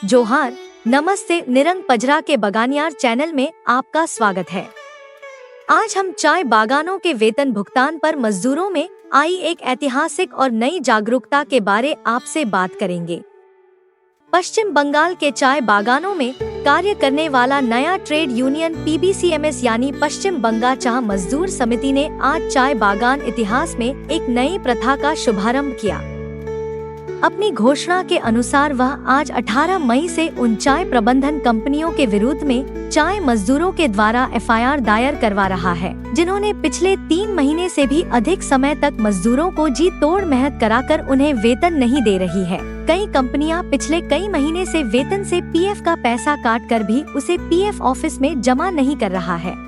जोहार, नमस्ते। निरंग पजरा के बगानियार चैनल में आपका स्वागत है। आज हम चाय बागानों के वेतन भुगतान पर मजदूरों में आई एक ऐतिहासिक और नई जागरूकता के बारे आपसे बात करेंगे। पश्चिम बंगाल के चाय बागानों में कार्य करने वाला नया ट्रेड यूनियन PBCMS यानी पश्चिम बंगाल चाय मजदूर समिति ने आज चाय बागान इतिहास में एक नई प्रथा का शुभारंभ किया। अपनी घोषणा के अनुसार वह आज 18 मई से उन चाय प्रबंधन कंपनियों के विरुद्ध में चाय मजदूरों के द्वारा FIR दायर करवा रहा है, जिन्होंने पिछले 3 महीने से भी अधिक समय तक मजदूरों को जी तोड़ मेहनत कराकर उन्हें वेतन नहीं दे रही है। कई कंपनियां पिछले कई महीने से वेतन से PF का पैसा काट कर भी उसे PF ऑफिस में जमा नहीं कर रहा है।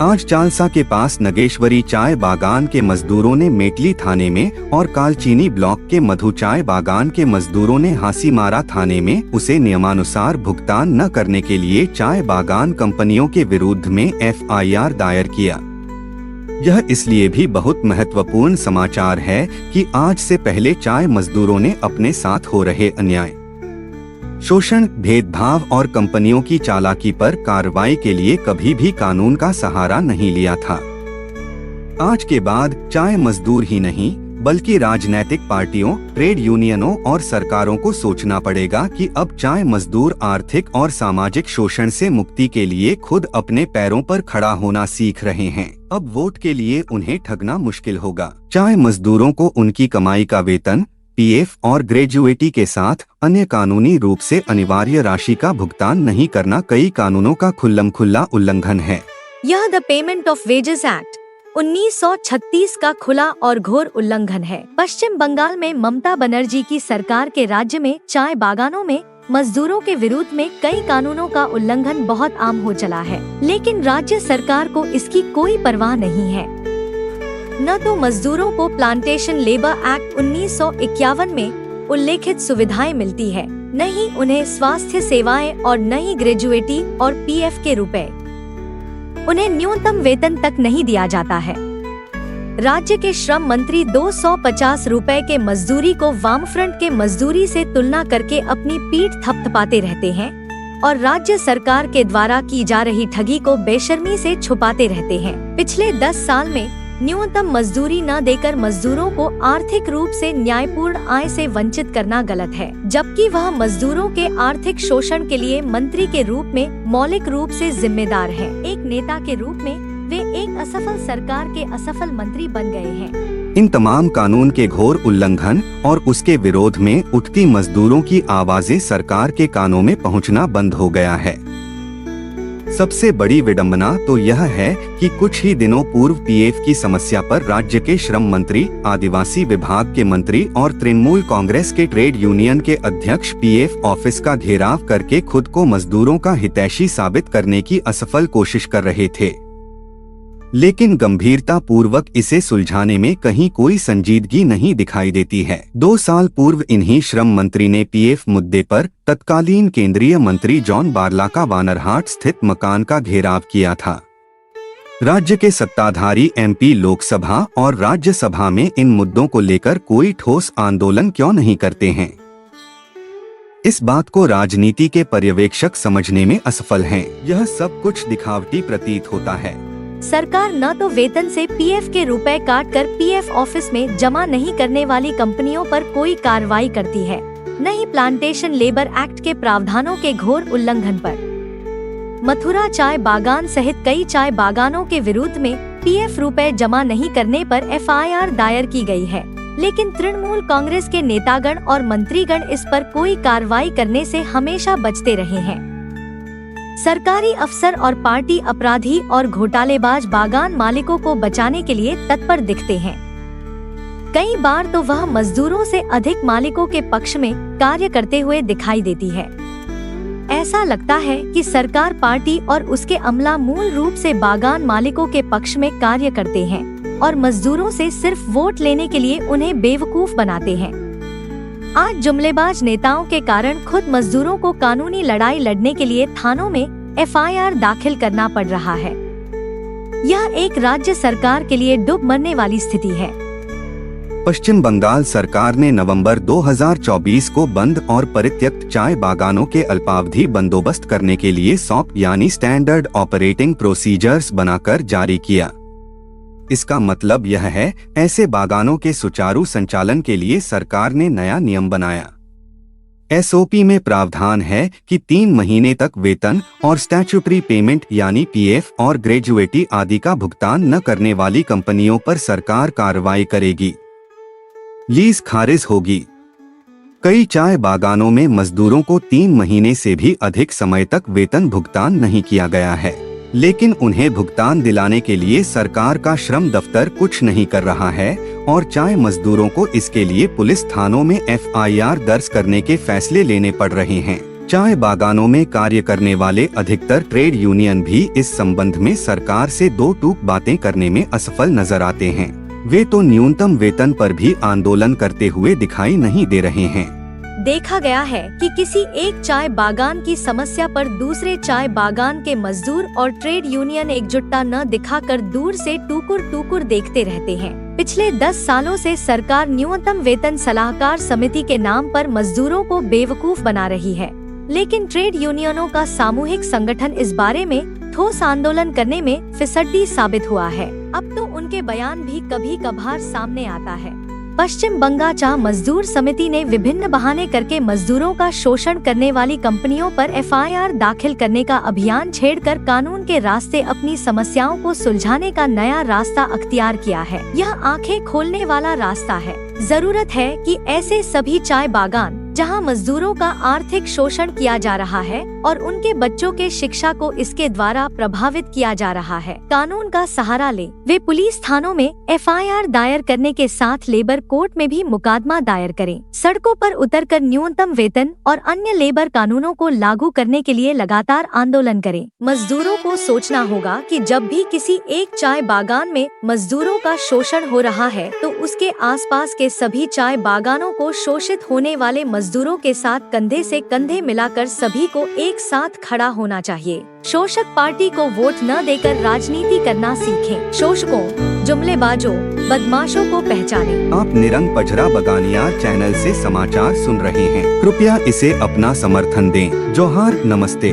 आज चालसा के पास नगेश्वरी चाय बागान के मजदूरों ने मेटली थाने में और कालचीनी ब्लॉक के मधु चाय बागान के मजदूरों ने हासीमारा थाने में उसे नियमानुसार भुगतान न करने के लिए चाय बागान कंपनियों के विरुद्ध में FIR दायर किया। यह इसलिए भी बहुत महत्वपूर्ण समाचार है कि आज से पहले चाय मजदूरों ने अपने साथ हो रहे अन्याय, शोषण, भेदभाव और कंपनियों की चालाकी पर कार्रवाई के लिए कभी भी कानून का सहारा नहीं लिया था। आज के बाद चाय मजदूर ही नहीं बल्कि राजनीतिक पार्टियों, ट्रेड यूनियनों और सरकारों को सोचना पड़ेगा कि अब चाय मजदूर आर्थिक और सामाजिक शोषण से मुक्ति के लिए खुद अपने पैरों पर खड़ा होना सीख रहे हैं। अब वोट के लिए उन्हें ठगना मुश्किल होगा। चाय मजदूरों को उनकी कमाई का वेतन, PF और ग्रेजुएटी के साथ अन्य कानूनी रूप से अनिवार्य राशि का भुगतान नहीं करना कई कानूनों का खुल्लम-खुल्ला उल्लंघन है। यह the payment of wages act 1936 का खुला और घोर उल्लंघन है। पश्चिम बंगाल में ममता बनर्जी की सरकार के राज्य में चाय बागानों में मजदूरों के विरुद्ध में कई कानूनों का उल्लंघन बहुत आम हो चला है, लेकिन राज्य सरकार को इसकी कोई परवाह नहीं है। न तो मजदूरों को प्लांटेशन लेबर एक्ट 1951 में उल्लेखित सुविधाएं मिलती है, न ही उन्हें स्वास्थ्य सेवाएं और न ही ग्रेजुएटी और PF के रुपए। उन्हें न्यूनतम वेतन तक नहीं दिया जाता है। राज्य के श्रम मंत्री 250 रुपए के मजदूरी को वामफ्रंट के मजदूरी से तुलना करके अपनी पीठ थपथपाते रहते हैं और राज्य सरकार के द्वारा की जा रही ठगी को बेशर्मी से छुपाते रहते हैं। पिछले 10 साल में न्यूनतम मजदूरी न देकर मजदूरों को आर्थिक रूप से न्यायपूर्ण आय से वंचित करना गलत है, जबकि वह मजदूरों के आर्थिक शोषण के लिए मंत्री के रूप में मौलिक रूप से जिम्मेदार है। एक नेता के रूप में वे एक असफल सरकार के असफल मंत्री बन गए हैं। इन तमाम कानून के घोर उल्लंघन और उसके विरोध में उठती मजदूरों की आवाजें सरकार के कानों में पहुंचना बंद हो गया है। सबसे बड़ी विडंबना तो यह है कि कुछ ही दिनों पूर्व PF की समस्या पर राज्य के श्रम मंत्री, आदिवासी विभाग के मंत्री और तृणमूल कांग्रेस के ट्रेड यूनियन के अध्यक्ष PF ऑफिस का घेराव करके खुद को मजदूरों का हितैषी साबित करने की असफल कोशिश कर रहे थे, लेकिन गंभीरता पूर्वक इसे सुलझाने में कहीं कोई संजीदगी नहीं दिखाई देती है। 2 साल पूर्व इन्हीं श्रम मंत्री ने PF मुद्दे पर तत्कालीन केंद्रीय मंत्री जॉन बारला का वानरहाट स्थित मकान का घेराव किया था। राज्य के सत्ताधारी MP लोकसभा और राज्यसभा में इन मुद्दों को लेकर कोई ठोस आंदोलन क्यों नहीं करते हैं? इस बात को राजनीति के पर्यवेक्षक समझने में असफल हैं। यह सब कुछ दिखावटी प्रतीत होता है। सरकार न तो वेतन से PF के रुपए काटकर PF ऑफिस में जमा नहीं करने वाली कंपनियों पर कोई कार्रवाई करती है, न ही प्लांटेशन लेबर एक्ट के प्रावधानों के घोर उल्लंघन पर। मथुरा चाय बागान सहित कई चाय बागानों के विरुद्ध में PF रुपए जमा नहीं करने पर FIR दायर की गई है, लेकिन तृणमूल कांग्रेस के नेतागण और मंत्रीगण इस पर कोई कार्रवाई करने से हमेशा बचते रहे हैं। सरकारी अफसर और पार्टी अपराधी और घोटालेबाज बागान मालिकों को बचाने के लिए तत्पर दिखते हैं। कई बार तो वह मजदूरों से अधिक मालिकों के पक्ष में कार्य करते हुए दिखाई देती है। ऐसा लगता है कि सरकार पार्टी और उसके अमला मूल रूप से बागान मालिकों के पक्ष में कार्य करते हैं और मजदूरों से सिर्फ वोट लेने के लिए उन्हें बेवकूफ बनाते हैं। आज जुमलेबाज नेताओं के कारण खुद मजदूरों को कानूनी लड़ाई लड़ने के लिए थानों में FIR दाखिल करना पड़ रहा है। यह एक राज्य सरकार के लिए डूब मरने वाली स्थिति है। पश्चिम बंगाल सरकार ने नवंबर 2024 को बंद और परित्यक्त चाय बागानों के अल्पावधि बंदोबस्त करने के लिए सॉप यानी स्टैंडर्ड ऑपरेटिंग प्रोसीजर्स बनाकर जारी किया। इसका मतलब यह है, ऐसे बागानों के सुचारू संचालन के लिए सरकार ने नया नियम बनाया। एसओपी में प्रावधान है कि 3 महीने तक वेतन और स्टैट्यूटरी पेमेंट यानी पीएफ और ग्रेजुएटी आदि का भुगतान न करने वाली कंपनियों पर सरकार कार्रवाई करेगी। लीज खारिज होगी। कई चाय बागानों में मजदूरों को 3 महीने से भी अधिक समय तक वेतन भुगतान नहीं किया गया है, लेकिन उन्हें भुगतान दिलाने के लिए सरकार का श्रम दफ्तर कुछ नहीं कर रहा है और चाय मजदूरों को इसके लिए पुलिस थानों में एफआईआर दर्ज करने के फैसले लेने पड़ रहे हैं। चाय बागानों में कार्य करने वाले अधिकतर ट्रेड यूनियन भी इस संबंध में सरकार से दो टूक बातें करने में असफल नजर आते हैं। वे तो न्यूनतम वेतन पर भी आंदोलन करते हुए दिखाई नहीं दे रहे हैं। देखा गया है कि किसी एक चाय बागान की समस्या पर दूसरे चाय बागान के मजदूर और ट्रेड यूनियन एकजुटता न दिखाकर दूर से टुकुर देखते रहते हैं। पिछले 10 सालों से सरकार न्यूनतम वेतन सलाहकार समिति के नाम पर मजदूरों को बेवकूफ बना रही है, लेकिन ट्रेड यूनियनों का सामूहिक संगठन इस बारे में ठोस आंदोलन करने में फिसड्डी साबित हुआ है। अब तो उनके बयान भी कभी कभार सामने आता है। पश्चिम बंगाल चाय मजदूर समिति ने विभिन्न बहाने करके मजदूरों का शोषण करने वाली कंपनियों पर एफआईआर दाखिल करने का अभियान छेड़कर कानून के रास्ते अपनी समस्याओं को सुलझाने का नया रास्ता अख्तियार किया है। यह आंखें खोलने वाला रास्ता है। जरूरत है कि ऐसे सभी चाय बागान जहां मजदूरों का आर्थिक शोषण किया जा रहा है और उनके बच्चों के शिक्षा को इसके द्वारा प्रभावित किया जा रहा है, कानून का सहारा ले। वे पुलिस थानों में एफआईआर दायर करने के साथ लेबर कोर्ट में भी मुकदमा दायर करें। सड़कों पर उतरकर न्यूनतम वेतन और अन्य लेबर कानूनों को लागू करने के लिए लगातार आंदोलन करें। मजदूरों को सोचना होगा कि जब भी किसी एक चाय बागान में मजदूरों का शोषण हो रहा है तो उसके आसपास के सभी चाय बागानों को शोषित होने वाले मजदूरों के साथ कंधे से कंधे मिलाकर सभी को एक साथ खड़ा होना चाहिए। शोषक पार्टी को वोट न देकर राजनीति करना सीखें। शोषकों, जुमलेबाजों, बदमाशों को पहचानें। आप निरंग पजरा बगानियार चैनल से समाचार सुन रहे हैं। कृपया इसे अपना समर्थन दें। जोहार, नमस्ते।